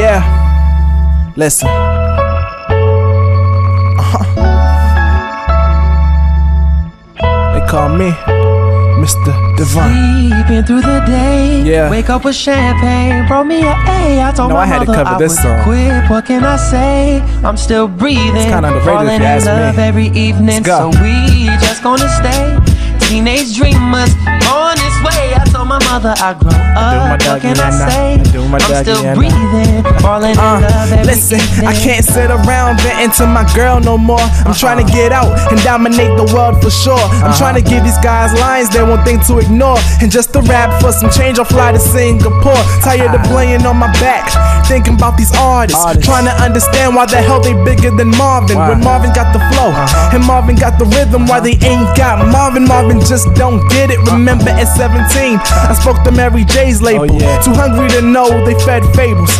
Yeah, listen. They call me Mr. Divine. Sleeping through the day, Yeah. wake up with champagne, brought me an A. I told No, my I had to mother cover I this would song. quit. What can I say? I'm still breathing, It's kinda underrated falling if you in ask me. love every evening. Let's go. So we just gonna stay teenage dreamers on this way. I told my mother I grow up. What can I say? I'm still breathing, falling in love every Listen, evening. I can't sit around venting to my girl no more. I'm trying to get out and dominate the world for sure. I'm trying to give these guys lines they won't think to ignore. And just to rap for some change, I'll fly to Singapore. Tired of laying on my back, thinking about these artists. Trying to understand why the hell they bigger than Marvin. When Marvin got the flow and Marvin got the rhythm, why they ain't got Marvin. Marvin just don't get it. Remember at 17, I spoke to Mary J's label. Too hungry to know they fed fables.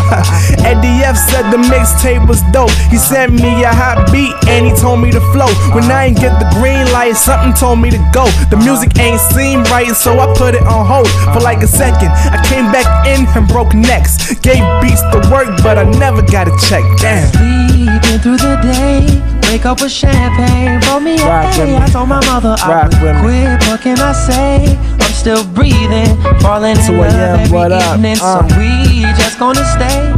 Eddie F said the mixtape was dope. He sent me a hot beat and he told me to flow. When I ain't get the green light, something told me to go. The music ain't seem right, so I put it on hold for like a second. I came back in and broke necks. Gave beats to work, but I never got a check. Damn. Sleeping through the day, wake up with champagne, brought me Rock with a me. I told my mother I Rock would with me. quit. What can I say? I'm still breathing, falling in 2 love a.m., every what up? evening. So we just gonna stay